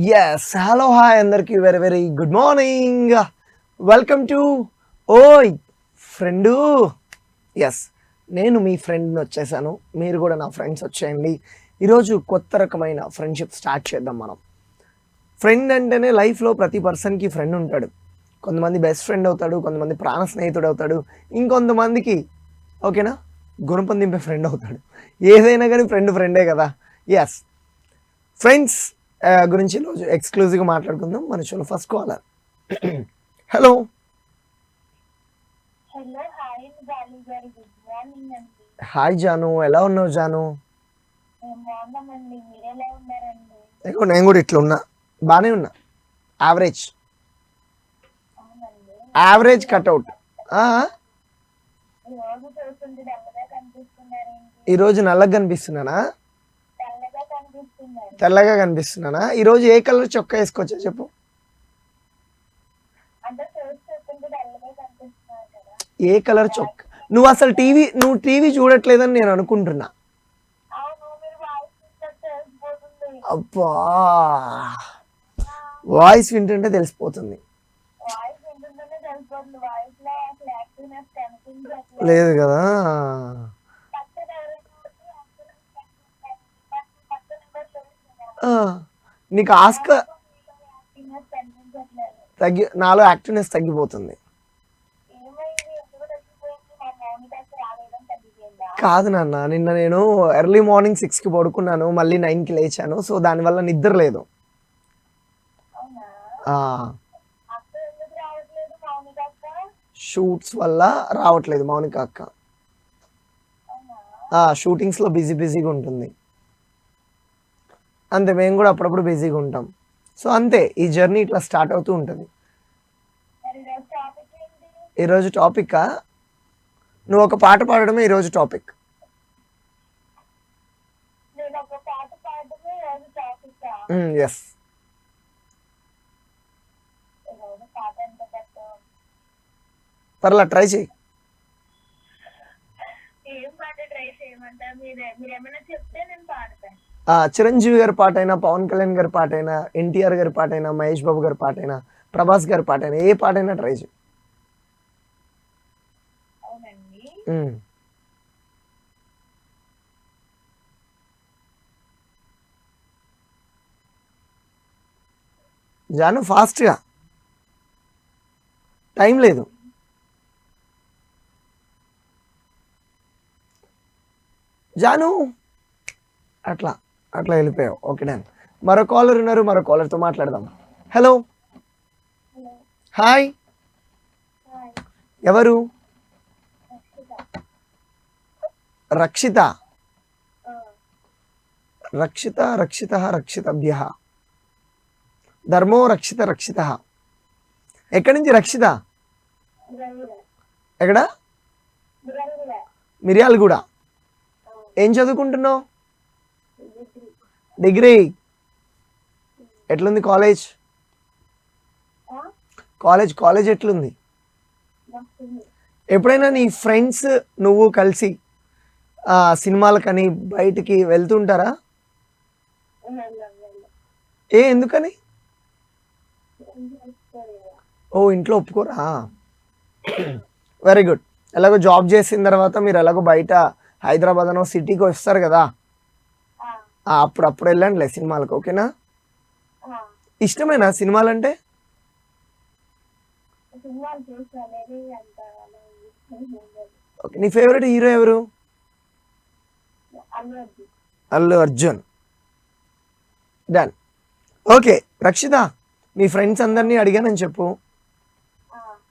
Yes, hello, hi, అందరికి very very good morning. Welcome to ఓయ్ friend. Yes, నేను మీ ఫ్రెండ్ని వచ్చేసాను, మీరు కూడా నా ఫ్రెండ్స్ వచ్చేయండి. ఈరోజు కొత్త రకమైన ఫ్రెండ్షిప్ స్టార్ట్ చేద్దాం మనం. ఫ్రెండ్ అంటేనే లైఫ్లో ప్రతి పర్సన్కి ఫ్రెండ్ ఉంటాడు. కొంతమంది బెస్ట్ ఫ్రెండ్ అవుతాడు, కొంతమంది ప్రాణ స్నేహితుడు అవుతాడు, ఇంకొంతమందికి ఓకేనా గుణపం దింపే ఫ్రెండ్ అవుతాడు. ఏదైనా కానీ ఫ్రెండే కదా. ఎస్, ఫ్రెండ్స్ గురించి ఈరోజు ఎక్స్క్లూజివ్గా మాట్లాడుకుందాం. మన షోలో ఫస్ట్ కాలర్. హలో. హాయ్ జాను, ఎలా ఉన్నావు జాను? నేను కూడా ఇట్లా ఉన్నా, బాగానే ఉన్నా. Average average cutout. ఈరోజు నల్లగా కనిపిస్తున్నానా? తెల్లగా కనిపిస్తున్నానా? ఈరోజు ఏ కలర్ చొక్కా వేసుకోవచ్చా చెప్పు? ఏ కలర్ చొక్కా? నువ్వు అసలు టీవీ చూడట్లేదని నేను అనుకుంటున్నా. అబ్బా, వాయిస్ వింటుంటే తెలిసిపోతుంది. లేదు కదా. నీకు నాలో యాక్టివ్నెస్ తగ్గిపోతుంది. కాదు నాన్న, నిన్న నేను ఎర్లీ మార్నింగ్ 6కి పడుకున్నాను, మళ్ళీ 9కి లేచాను. సో దానివల్ల నిద్ర లేదు. షూట్స్ వల్ల రావట్లేదు మౌనిక అక్క. షూటింగ్స్లో బిజీగా ఉంటుంది. అంతే, మేము కూడా అప్పుడప్పుడు బిజీగా ఉంటాం. సో అంతే, ఈ జర్నీ ఇట్లా స్టార్ట్ అవుతూ ఉంటుంది. ఈరోజు టాపిక్, నువ్వు ఒక పాట పాడడమే ఈరోజు టాపిక్. ఎస్, పర్లా ట్రై చేయి. చిరంజీవి గారి పాట అయినా, పవన్ కళ్యాణ్ గారి పాట అయినా, ఎన్టీఆర్ గారి పాట అయినా, మహేష్ బాబు గారి పాట అయినా, ప్రభాస్ గారి పాట అయినా, ఏ పాట అయినా ట్రై చేయి. జాను ఫాస్ట్గా, టైం లేదు. జాను అట్లా వెళ్ళిపోయావు. Okay done. మరో కాలర్ ఉన్నారు, మరో కాలర్తో మాట్లాడదాం. హలో, హాయ్, ఎవరు? రక్షిత. రక్షితభ్య ధర్మో రక్షిత. ఎక్కడి నుంచి రక్షిత? ఎక్కడ? మిర్యాలగూడ. ఏం చదువుకుంటున్నావు? డిగ్రీ. ఎట్లుంది కాలేజ్? కాలేజ్ ఎట్లుంది? ఎప్పుడైనా నీ ఫ్రెండ్స్ నువ్వు కలిసి సినిమాలకని బయటికి వెళ్తుంటారా? ఎందుకని? ఇంట్లో ఒప్పుకోరా? Very good. ఎలాగో జాబ్ చేసిన తర్వాత మీరు ఎలాగో బయట హైదరాబాద్ అనో సిటీకి వస్తారు కదా, అప్పుడు వెళ్ళండిలే సినిమాలకు. ఓకేనా? ఇష్టమేనా సినిమాలు అంటే? ఓకే, నీ ఫేవరెట్ హీరో ఎవరు? అల్లు అర్జున్. డన్. ఓకే రక్షిత, నీ ఫ్రెండ్స్ అందరినీ అడిగానని చెప్పు.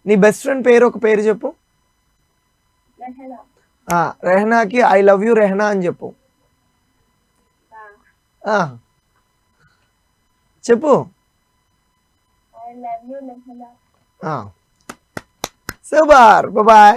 నీ బెస్ట్ ఫ్రెండ్ పేరు ఒక పేరు చెప్పు. రెహనాకి ఐ లవ్ యూ రెహనా అని చెప్పు. చెప్పు. Super, bye.